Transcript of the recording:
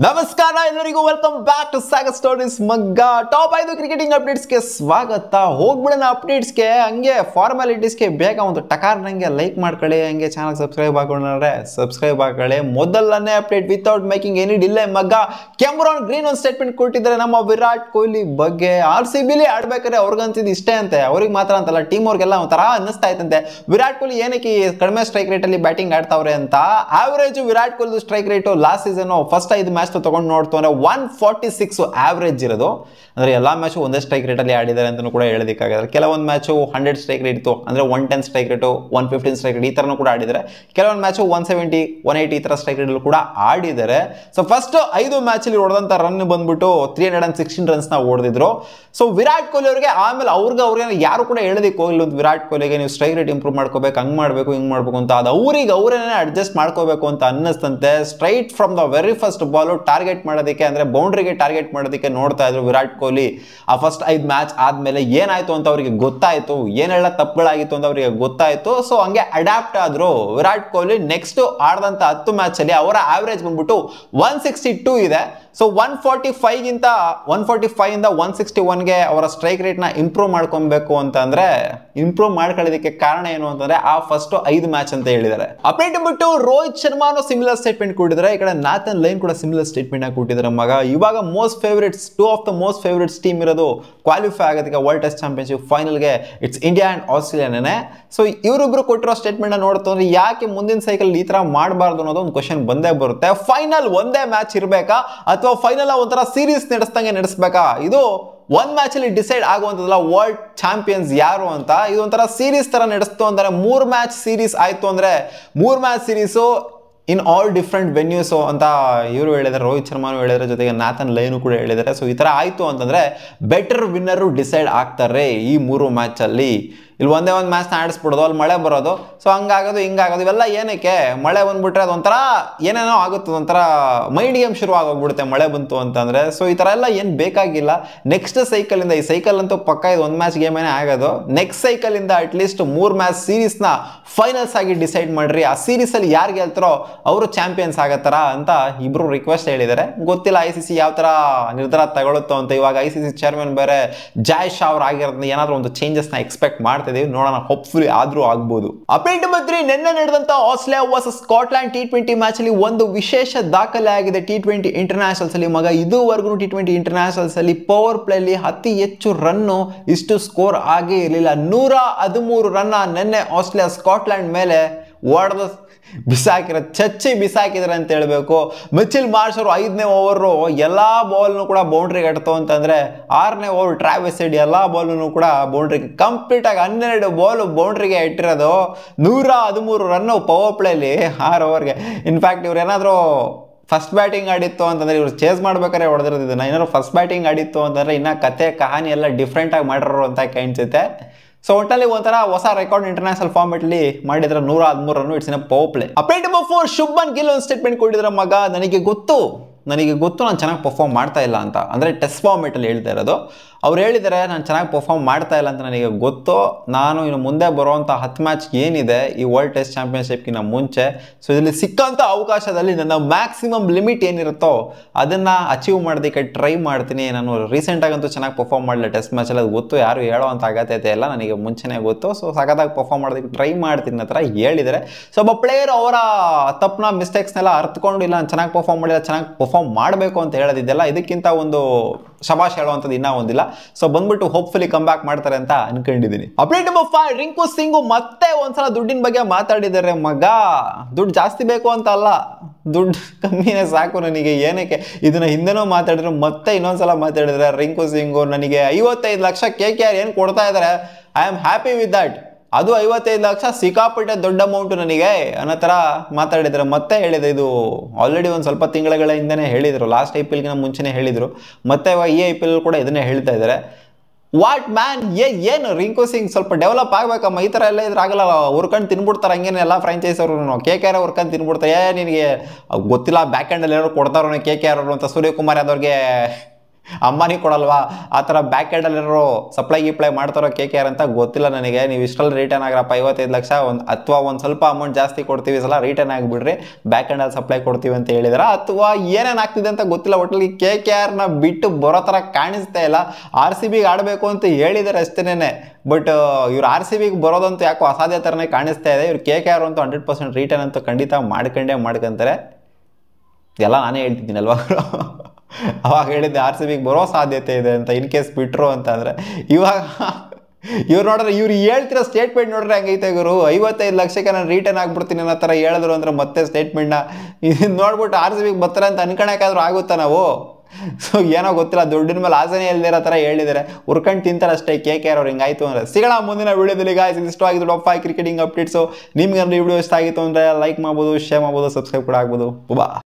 ನಮಸ್ಕಾರ ಎಲ್ಲರಿಗೂ welcome back to Sagar stories ಮಗ್ಗ ಟಾಪ್ 5 ಕ್ರಿಕೆಟಿಂಗ್ ಅಪ್ಡೇಟ್ಸ್ಗೆ ಸ್ವಾಗತ. ಹೋಗ್ಬಿಡೋಣ ಅಪ್ಡೇಟ್ಸ್ಗೆ. ಹಂಗೆ ಫಾರ್ಮಾಲಿಟೀಸ್ಗೆ ಬೇಗ ಒಂದು ಟಕಾರ್ ನಂಗೆ ಲೈಕ್ ಮಾಡ್ಕೊಳ್ಳಿ, ಹಂಗೆ ಚಾನಲ್ ಸಬ್ಸ್ಕ್ರೈಬ್ ಹಾಕೊಂಡ್ರೆ ಸಬ್ಸ್ಕ್ರೈಬ್ ಹಾಕೊಳ್ಳಿ. ಮೊದಲನೇ update without making any delay ಮಗ್ಗ. ಕ್ಯಾಮರಾನ್ ಗ್ರೀನ್ ಒಂದು ಸ್ಟೇಟ್ಮೆಂಟ್ ಕೊಟ್ಟಿದ್ದಾರೆ ನಮ್ಮ ವಿರಾಟ್ ಕೊಹ್ಲಿ ಬಗ್ಗೆ. RCBಲಿ ಆಡ್ಬೇಕಾದ್ರೆ ಅವ್ರಿಗಂತಿದ್ದು ಇಷ್ಟೇ ಅಂತೆ, ಅವ್ರಿಗೆ ಮಾತ್ರ ಅಂತಲ್ಲ ಟೀಮ್ ಅವ್ರಿಗೆಲ್ಲ ಒಂಥರ ಅನ್ನಿಸ್ತಾ ಇತ್ತಂತೆ ವಿರಾಟ್ ಕೊಹ್ಲಿ ಏನಕ್ಕೆ ಕಡಿಮೆ ಸ್ಟ್ರೈಕ್ ರೇಟ್ ಅಲ್ಲಿ ಬ್ಯಾಟಿಂಗ್ ಆಡ್ತಾವ್ರೆ ಅಂತ. Average Virat Kohli strike rate last season first 5 match ತಗೊಂಡು ನೋಡ್ತು ಅಂದ್ರೆ 146 ಆವರೇಜ್ ಇರೋದು. ಅಂದ್ರೆ ಎಲ್ಲಾ ಮ್ಯಾಚು ಒಂದೇ ಸ್ಟ್ರೈಕ್ ರೇಟ್ ಅಲ್ಲಿ ಆಡಿದ್ದಾರೆ ಅಂತ ಕೂಡ ಹೇಳೋದಕ್ಕಾಗಲ್ಲ. ಕೆಲವೊಂದು ಮ್ಯಾಚು 100 ಸ್ಟ್ರೈಕ್ ರೇಟ್ ಇತ್ತು, ಅಂದ್ರೆ 110 ಸ್ಟ್ರೈಕ್ ರೇಟು, 115 ಸ್ಟ್ರೈಕ್ ರೇಟ್ ಈ ತರನು ಕೂಡ ಆಡಿದ್ದಾರೆ. ಕೆಲವೊಂದು ಮ್ಯಾಚು 170 180 ಈ ತರ ಸ್ಟ್ರೈಕ್ ರೇಟ್ ಕೂಡ ಆಡಿದ್ದಾರೆ. ಸೊ ಫಸ್ಟ್ 5 ಮ್ಯಾಚ್ ಅಲ್ಲಿ ಹೊಡೆದಂತ ರನ್ ಬಂದ್ಬಿಟ್ಟು 316 ರನ್ಸ್ ನ ಹೊಡೆದಿದ್ರು. ಸೊ ವಿರಾಟ್ ಕೊಹ್ಲಿ ಅವರಿಗೆ ಆಮೇಲೆ ಅವ್ರಿಗೆ ಯಾರು ಕೂಡ ಹೇಳೋದಕ್ಕೆ ಹೋಗಿಲ್ಲ ವಿರಾಟ್ ಕೊಹ್ಲಿಗೆ ನೀವು ಸ್ಟ್ರೈಕ್ ರೇಟ್ ಇಂಪ್ರೂವ್ ಮಾಡ್ಕೋಬೇಕು, ಹಂಗ್ ಮಾಡ್ಬೇಕು ಹಿಂಗ್ ಮಾಡ್ಬೇಕು ಅಂತ. ಅದು ಅವರೇನೆ ಅಡ್ಜಸ್ಟ್ ಮಾಡ್ಕೋಬೇಕು ಅಂತ ಅನ್ನಿಸ್ತಂತೆ. Straight from the very first ball target ಮಾಡೋದಕ್ಕೆ, ಅಂದ್ರೆ ಬೌಂಡ್ರಿಗೆ ಟಾರ್ಗೆಟ್ ಮಾಡೋದಕ್ಕೆ ನೋಡ್ತಾ ಇದ್ರು ವಿರಾಟ್ ಕೊಹ್ಲಿ. ಆ ಫಸ್ಟ್ 5 ಮ್ಯಾಚ್ ಆದ್ಮೇಲೆ ಏನಾಯ್ತು ಅಂತ ಅವರಿಗೆ ಗೊತ್ತಾಯ್ತು, ಏನೆಲ್ಲ ತಪ್ಪುಗಳಾಗಿತ್ತು ಅಂತ ಅವರಿಗೆ ಗೊತ್ತಾಯ್ತು. ಸೊ ಹಂಗೆ ಅಡಾಪ್ಟ್ ಆದ್ರು ವಿರಾಟ್ ಕೊಹ್ಲಿ. ನೆಕ್ಸ್ಟ್ ಆಡದಂತ 10 ಮ್ಯಾಚ್ ಅಲ್ಲಿ ಅವರ ಆವರೇಜ್ ಬಂದ್ಬಿಟ್ಟು 162 ಇದೆ. ಸೊ 145 ಇಂದ 161ಗೆ ಅವರ ಸ್ಟ್ರೈಕ್ ರೇಟ್ ನ ಇಂಪ್ರೂವ್ ಮಾಡ್ಕೊಬೇಕು ಅಂತಂದ್ರೆ ಇಂಪ್ರೂವ್ ಮಾಡ್ಕೊಳ್ಳೋದಕ್ಕೆ ಕಾರಣ ಏನು ಅಂತಂದ್ರೆ ಆ ಫಸ್ಟ್ 5 ಮ್ಯಾಚ್ ಅಂತ ಹೇಳಿದ್ದಾರೆ. ಅಪ್ಡೇಟ್ ಬಿಟ್ಟು ರೋಹಿತ್ ಶರ್ಮಾನು ಸಿಮಿಲರ್ ಸ್ಟೇಟ್ಮೆಂಟ್ ಕೊಟ್ಟಿದ್ದಾರೆ. ಈ ಕಡೆ ನಾಥನ್ ಲೈನ್ ಕೂಡ ಸಿಮಿಲರ್ ಸ್ಟೇಟ್ಮೆಂಟ್ ಆಗಿ ಕೊಟ್ಟಿದ್ದಾರೆ ಮಗ. ಇವಾಗ most favourites 2 of the most favourites team ಇರೋದು ಕ್ವಾಲಿಫೈ ಆಗೋದಕ್ಕೆ ವರ್ಲ್ಡ್ ಟೆಸ್ಟ್ ಚಾಂಪಿಯನ್ಶಿಪ್ ಫೈನಲ್ಗೆ. ಇಟ್ಸ್ ಇಂಡಿಯಾ ಅಂಡ್ ಆಸ್ಟ್ರೇಲಿಯಾನೇ. ಸೊ ಇವರಿಬ್ರು ಕೊಟ್ಟಿರೋ ಸ್ಟೇಟ್ಮೆಂಟ್ ನೋಡ್ತು ಅಂದ್ರೆ ಯಾಕೆ ಮುಂದಿನ ಸೈಕಲ್ ಈ ತರ ಮಾಡಬಾರ್ದು ಅನ್ನೋದು ಒಂದು ಕ್ವಶನ್ ಬಂದೇ ಬರುತ್ತೆ. ಫೈನಲ್ ಒಂದೇ ಮ್ಯಾಚ್ ಇರಬೇಕಾ ಅಥವಾ ಫೈನಲ್ ಒಂಥರ ಸೀರೀಸ್ ನಡೆಸ್ದಂಗೆ ನಡೆಸಬೇಕಾ? ಇದು ಒಂದ್ ಮ್ಯಾಚ್ ಅಲ್ಲಿ ಡಿಸೈಡ್ ಆಗುವಂತದಲ್ಲ ವರ್ಲ್ಡ್ ಚಾಂಪಿಯನ್ಸ್ ಯಾರು ಅಂತ. ಇದು ಒಂಥರ ಸೀರೀಸ್ ತರ ನಡೆಸ್ತು ಅಂದ್ರೆ 3 ಮ್ಯಾಚ್ ಸೀರೀಸ್ ಆಯ್ತು ಅಂದ್ರೆ 3 match series in all different venues ಅಂತ ಇವರು ಹೇಳಿದ್ದಾರೆ. ರೋಹಿತ್ ಶರ್ಮಾನು ಹೇಳಿದ್ರೆ, ಜೊತೆಗೆ ನಾಥನ್ ಲೈನು ಕೂಡ ಹೇಳಿದ್ದಾರೆ. ಸೊ ಈ ತರ ಆಯ್ತು ಅಂತಂದ್ರೆ ಬೆಟರ್ ವಿನ್ನರ್ ಡಿಸೈಡ್ ಆಗ್ತಾರೆ ಈ 3 ಮ್ಯಾಚ್ ಅಲ್ಲಿ. ಇಲ್ಲಿ ಒಂದೇ ಒಂದು ಮ್ಯಾಚ್ ಆಡಿಸ್ಬಿಡೋದು, ಅಲ್ಲಿ ಮಳೆ ಬರೋದು, ಸೊ ಹಂಗಾಗೋದು ಹಿಂಗಾಗೋದು, ಇವೆಲ್ಲ ಏನಕ್ಕೆ? ಮಳೆ ಬಂದ್ಬಿಟ್ರೆ ಅದೊಂಥರ ಏನೇನೋ ಆಗುತ್ತೆ, ಒಂಥರ ಮೈಂಡ್ ಗೇಮ್ ಶುರು ಆಗೋಗ್ಬಿಡುತ್ತೆ ಮಳೆ ಬಂತು ಅಂತಂದ್ರೆ. ಸೊ ಈ ತರ ಎಲ್ಲ ಏನು ಬೇಕಾಗಿಲ್ಲ. ನೆಕ್ಸ್ಟ್ ಸೈಕಲ್ ಇಂದ, ಈ ಸೈಕಲ್ ಅಂತೂ ಪಕ್ಕ ಇದು ಒಂದು ಮ್ಯಾಚ್ ಗೇಮ್ ಏನೇ ಆಗೋದು. ನೆಕ್ಸ್ಟ್ ಸೈಕಲ್ ಇಂದ ಅಟ್ಲೀಸ್ಟ್ 3 ಮ್ಯಾಚ್ ಸೀರೀಸ್ ನ ಫೈನಲ್ಸ್ ಆಗಿ ಡಿಸೈಡ್ ಮಾಡ್ರಿ. ಆ ಸೀರೀಸ್ ಅಲ್ಲಿ ಯಾರು ಗೆಲ್ತಾರೋ ಅವರು ಚಾಂಪಿಯನ್ಸ್ ಆಗತ್ತಾರ ಅಂತ ಇಬ್ರು ರಿಕ್ವೆಸ್ಟ್ ಹೇಳಿದ್ದಾರೆ. ಗೊತ್ತಿಲ್ಲ ICC ಯಾವ ತರ ನಿರ್ಧಾರ ತಗೊಳುತ್ತೋ ಅಂತ. ಇವಾಗ ICC ಚೇರ್ಮನ್ ಬೇರೆ ಜಾಯ್ ಶಾ ಅವ್ರು ಆಗಿರೋದ್ರಿಂದ ಏನಾದ್ರೂ ಒಂದು ಚೇಂಜಸ್ ನ ಎಕ್ಸ್ಪೆಕ್ಟ್ ಮಾಡ್ತಾ ಇದೀವಿ, ನೋಡೋಣ. ಹೋಪ್ಫುಲಿ ಆದ್ರೂ ಆಗ್ಬೋದು. ಅಪ್ಡೇಟ್ ಬಂದ್ರಿ ನಿನ್ನೆ ನಡೆದಂತ Australia versus Scotland T20 match ಅಲ್ಲಿ ಒಂದು ವಿಶೇಷ ದಾಖಲೆ ಆಗಿದೆ T20 ಇಂಟರ್ನ್ಯಾಷನಲ್ಸ್ ಅಲ್ಲಿ ಮಗ. ಇದುವರೆಗೂ T20 ಇಂಟರ್ನ್ಯಾಷನಲ್ಸ್ ಅಲ್ಲಿ ಪವರ್ ಪ್ಲೇ ಅಲ್ಲಿ ಅತಿ ಹೆಚ್ಚು ರನ್ನು ಇಷ್ಟು ಸ್ಕೋರ್ ಆಗೇ ಇರಲಿಲ್ಲ. 113 ರನ್ ನಿನ್ನೆ ಆಸ್ಟ್ರೇಲಿಯಾ ಸ್ಕಾಟ್ಲೆಂಡ್ ಮೇಲೆ ಹೊಡೆದು ಬಿಸಾಕಿರೋ, ಚಚ್ಚಿ ಬಿಸಾಕಿದ್ರೆ ಅಂತ ಹೇಳ್ಬೇಕು. ಮಿಚೆಲ್ ಮಾರ್ಷ್ ಅವರು 5ನೇ ಓವರು ಎಲ್ಲಾ ಬಾಲ್ನು ಕೂಡ ಬೌಂಡ್ರಿಗೆ ಅಡ್ತು ಅಂತಂದ್ರೆ 6ನೇ ಓವರ್ ಟ್ರಾವಿಸ್ ಹೆಡ್ ಎಲ್ಲಾ ಬಾಲ್ನು ಕೂಡ ಬೌಂಡ್ರಿಗೆ ಕಂಪ್ಲೀಟ್ ಆಗಿ 12 ಬಾಲ್ ಬೌಂಡ್ರಿಗೆ ಇಟ್ಟಿರೋದು. 113 ರನ್ ಪವರ್ ಪ್ಲೇಲಿ 6 ಓವರ್ಗೆ. ಇನ್ಫ್ಯಾಕ್ಟ್ ಇವ್ರು ಏನಾದ್ರು ಫಸ್ಟ್ ಬ್ಯಾಟಿಂಗ್ ಆಡಿತ್ತು ಅಂತಂದ್ರೆ ಇವ್ರು ಚೇಸ್ ಮಾಡ್ಬೇಕಾದ್ರೆ ಹೊಡೆದಿರೋದು. ಏನಾದ್ರು ಫಸ್ಟ್ ಬ್ಯಾಟಿಂಗ್ ಆಡಿತ್ತು ಅಂತಂದ್ರೆ ಇನ್ನ ಕತೆ ಕಹಾನಿ ಎಲ್ಲ ಡಿಫ್ರೆಂಟ್ ಆಗಿ ಮಾಡಿರೋ ಅಂತ ಕಾಣಿಸುತ್ತೆ. ಸೊ ಒಟ್ಟಲ್ಲಿ ಒಂಥರ ಹೊಸ ರೆಕಾರ್ಡ್ ಇಂಟರ್ನ್ಯಾಷನಲ್ ಫಾರ್ಮೆಟ್ ಅಲ್ಲಿ ಮಾಡಿದ್ರೆ 113 run. It's in power play. Update number 4 Shubman Gill ಒಂದು ಸ್ಟೇಟ್ಮೆಂಟ್ ಕೊಟ್ಟಿದ್ರ ಮಗ. ನನಗೆ ಗೊತ್ತು ನಾನು ಚೆನ್ನಾಗಿ ಪರ್ಫಾರ್ಮ್ ಮಾಡ್ತಾ ಇಲ್ಲ ಅಂತ. ಅಂದರೆ ಟೆಸ್ಟ್ ಫಾರ್ಮೆಟ್ ಅಲ್ಲಿ ಹೇಳ್ತಾ ಇರೋದು. ಅವ್ರು ಹೇಳಿದ್ದಾರೆ ನಾನು ಚೆನ್ನಾಗಿ ಪರ್ಫಾರ್ಮ್ ಮಾಡ್ತಾ ಇಲ್ಲ ಅಂತ ನನಗೆ ಗೊತ್ತು. ನಾನು ಇನ್ನು ಮುಂದೆ ಬರುವಂಥ 10 ಮ್ಯಾಚ್ ಏನಿದೆ ಈ ವರ್ಲ್ಡ್ ಟೆಸ್ಟ್ ಚಾಂಪಿಯನ್ಶಿಪ್ಗಿಂತ ಮುಂಚೆ, ಸೊ ಇದರಲ್ಲಿ ಸಿಕ್ಕಂಥ ಅವಕಾಶದಲ್ಲಿ ನನ್ನ ಮ್ಯಾಕ್ಸಿಮಮ್ ಲಿಮಿಟ್ ಏನಿರುತ್ತೋ ಅದನ್ನು ಅಚೀವ್ ಮಾಡೋದಕ್ಕೆ ಟ್ರೈ ಮಾಡ್ತೀನಿ. ನಾನು ರೀಸೆಂಟಾಗಂತೂ ಚೆನ್ನಾಗಿ ಪರ್ಫಾರ್ಮ್ ಮಾಡಲಿಲ್ಲ ಟೆಸ್ಟ್ ಮ್ಯಾಚಲ್ಲಿ, ಅದು ಗೊತ್ತು. ಯಾರು ಹೇಳೋ ಅಂತ ಅಗತ್ಯತೆ ಇಲ್ಲ, ನನಗೆ ಮುಂಚೆನೇ ಗೊತ್ತು. ಸೊ ಸಖತ್ತಾಗಿ ಪರ್ಫಾರ್ಮ್ ಮಾಡೋದಕ್ಕೆ ಟ್ರೈ ಮಾಡ್ತೀನಿ ಅಂತ ಹೇಳಿದರೆ, ಸೊ ಒಬ್ಬ ಪ್ಲೇಯರ್ ಅವರ ತಪ್ಪನ್ನ ಮಿಸ್ಟೇಕ್ಸ್ನೆಲ್ಲ ಅರ್ಥಕೊಂಡು ಇಲ್ಲ ನಾನು ಚೆನ್ನಾಗಿ ಪರ್ಫಾರ್ಮ್ ಮಾಡಿಲ್ಲ, ಚೆನ್ನಾಗಿ ಪರ್ಫಾರ್ಮ್ ಮಾಡಬೇಕು ಅಂತ ಹೇಳೋದಿದ್ದೆಲ್ಲ, ಇದಕ್ಕಿಂತ ಒಂದು ಶಬಾಷ್ ಹೇಳುವಂಥದ್ದು ಇನ್ನೂ ಒಂದಿಲ್ಲ. ಸೊ ಬಂದ್ಬಿಟ್ಟು ಹೋಪ್ಫುಲಿ ಕಮ್ ಬ್ಯಾಕ್ ಮಾಡ್ತಾರೆ ಅಂತ ಅನ್ಕೊಂಡಿದ್ದೀನಿ. ಅಪ್ಡೇಟ್ ನಂಬರ್ 5 ರಿಂಕು ಸಿಂಗ್ ಮತ್ತೆ ಒಂದ್ಸಲ ದುಡ್ಡಿನ ಬಗ್ಗೆ ಮಾತಾಡಿದ್ದಾರೆ ಮಗ. ದುಡ್ಡು ಜಾಸ್ತಿ ಬೇಕು ಅಂತ ಅಲ್ಲ, ದುಡ್ಡು ಕಮ್ಮಿನೇ ಸಾಕು ನನಗೆ. ಏನಕ್ಕೆ ಇದನ್ನ ಹಿಂದೆನೂ ಮಾತಾಡಿದ್ರು, ಮತ್ತೆ ಇನ್ನೊಂದ್ಸಲ ಮಾತಾಡಿದ್ರೆ ರಿಂಕು ಸಿಂಗು ನನಗೆ 55 ಲಕ್ಷ KKR ಏನು ಕೊಡ್ತಾ ಇದ್ದಾರೆ, I am happy with that. ಅದು 55 ಲಕ್ಷ ಸಿಕ್ಕಾಪಟ್ಟೆ ದೊಡ್ಡ ಅಮೌಂಟು ನನಗೆ ಅನ್ನೋ ಥರ ಮಾತಾಡಿದ್ರೆ. ಮತ್ತೆ ಹೇಳಿದೆ, ಇದು ಆಲ್ರೆಡಿ ಒಂದು ಸ್ವಲ್ಪ ತಿಂಗಳ ಹಿಂದೆನೇ ಹೇಳಿದರು, ಲಾಸ್ಟ್ IPLಗಿನ ಮುಂಚೆನೇ ಹೇಳಿದರು. ಮತ್ತೆ ಇವಾಗ ಈ IPL ಕೂಡ ಇದನ್ನೇ ಹೇಳ್ತಾ ಇದ್ದಾರೆ. ವಾಟ್ ಮ್ಯಾನ್, ಏನು ರಿಂಕು ಸಿಂಗ್ ಸ್ವಲ್ಪ ಡೆವಲಪ್ ಆಗ್ಬೇಕಮ್ಮ. ಈ ಥರ ಎಲ್ಲ ಇದ್ರೆ ಆಗಲ್ಲ, ಹುರ್ಕೊಂಡು ತಿನ್ಬಿಡ್ತಾರೆ ಹಂಗೇನೆ ಎಲ್ಲ ಫ್ರಾಂಚೈಸ್ ಅವರು. KKR ಹುರ್ಕೊಂಡು ತಿನ್ಬಿಡ್ತಾರೆ. ನಿನಗೆ ಗೊತ್ತಿಲ್ಲ ಬ್ಯಾಕ್ ಹ್ಯಾಂಡಲ್ಲಿ ಏನಾದ್ರು ಕೊಡ್ತಾರೋ KKR ಅವರು ಅಂತ. ಸೂರ್ಯಕುಮಾರ್ ಯಾದವ್ರಿಗೆ ಅಂಬಾನಿ ಕೊಡಲ್ವಾ ಆ ಥರ ಬ್ಯಾಕ್ ಎಂಡಲ್ಲಿರೋ ಸಪ್ಲೈ ಗಿಪ್ಲೈ ಮಾಡ್ತಾರೋ KKR ಅಂತ ಗೊತ್ತಿಲ್ಲ ನನಗೆ. ನೀವು ಇಷ್ಟರಲ್ಲಿ ರಿಟರ್ನ್ ಆಗ್ರಪ್ಪ 55 ಲಕ್ಷ ಅಥವಾ ಒಂದು ಸ್ವಲ್ಪ ಅಮೌಂಟ್ ಜಾಸ್ತಿ ಕೊಡ್ತೀವಿ ಸಲ ರಿಟರ್ನ್ ಆಗಿಬಿಡ್ರಿ, ಬ್ಯಾಕ್ ಎಂಡಲ್ಲಿ ಸಪ್ಲೈ ಕೊಡ್ತೀವಿ ಅಂತ ಹೇಳಿದಾರ ಅಥವಾ ಏನೇನು ಆಗ್ತಿದೆ ಅಂತ ಗೊತ್ತಿಲ್ಲ. ಒಟ್ಟಲ್ಲಿ KKRನ ಬಿಟ್ಟು ಬರೋ ಥರ ಕಾಣಿಸ್ತಾ ಇಲ್ಲ. RCBಗೆ ಆಡಬೇಕು ಅಂತ ಹೇಳಿದ್ದಾರೆ ಅಷ್ಟೇನೆ, ಬಟ್ ಇವ್ರು RCBಗೆ ಬರೋದಂತೂ ಯಾಕೋ ಅಸಾಧ್ಯ ಥರನೇ ಕಾಣಿಸ್ತಾ ಇದೆ. ಇವ್ರು KKR ಅಂತೂ 100% ರಿಟರ್ನ್ ಅಂತೂ ಖಂಡಿತ ಮಾಡ್ಕೊಂತಾರೆ. ಎಲ್ಲ ನಾನೇ ಹೇಳ್ತಿದ್ದೀನಲ್ವಾ, ಅವಾಗ ಹೇಳಿದ್ದೆ RCBಗೆ ಬರೋ ಸಾಧ್ಯತೆ ಇದೆ ಅಂತ ಇನ್ ಕೇಸ್ ಬಿಟ್ರು ಅಂತ ಅಂದರೆ. ಇವಾಗ ಇವ್ರು ನೋಡಿದ್ರೆ ಇವ್ರು ಹೇಳ್ತಿರೋ ಸ್ಟೇಟ್ಮೆಂಟ್ ನೋಡ್ರೆ ಹಂಗೈತೆ ಗುರು. 55 ಲಕ್ಷಕ್ಕೆ ನಾನು ರಿಟರ್ನ್ ಆಗ್ಬಿಡ್ತೀನಿ ಅನ್ನೋ ಥರ ಹೇಳಿದ್ರು ಅಂದರೆ ಮತ್ತೆ ಸ್ಟೇಟ್ಮೆಂಟ್ನ ಇದನ್ನು ನೋಡ್ಬಿಟ್ಟು RCBಗೆ ಬರ್ತಾರೆ ಅಂತ ಅನ್ಕೊಳಕ್ಕಾದ್ರೂ ಆಗುತ್ತಾ ನಾವು? ಸೊ ಏನೋ ಗೊತ್ತಿಲ್ಲ, ದುಡ್ಡಿನ ಮೇಲೆ ಆಸೆನೇ ಇಲ್ದಿರೋ ಥರ ಹೇಳಿದ್ದಾರೆ. ಉರ್ಕೊಂಡು ತಿಂತಾರೆ ಅಷ್ಟೇ KKR ಅವ್ರು. ಹಿಂಗಾಯ್ತು ಅಂದರೆ ಸಿಗೋಣ ಮುಂದಿನ ವಿಡಿಯೋದಲ್ಲಿ. ಗಾಯ್ಸ್ ಇಷ್ಟ ಆಗಿದ್ದು ಟಾಪ್ 5 ಕ್ರಿಕೆಟಿಂಗ್ ಅಪ್ಡೇಟ್ಸು. ನಿಮ್ಗೆ ವಿಡಿಯೋ ಇಷ್ಟ ಆಗಿತ್ತು ಅಂದರೆ ಲೈಕ್ ಮಾಡ್ಬೋದು, ಶೇರ್ ಮಾಡ್ಬೋದು, ಸಬ್ಸ್ಕ್ರೈಬ್ ಕೂಡ ಆಗ್ಬೋದು. ಬಾ.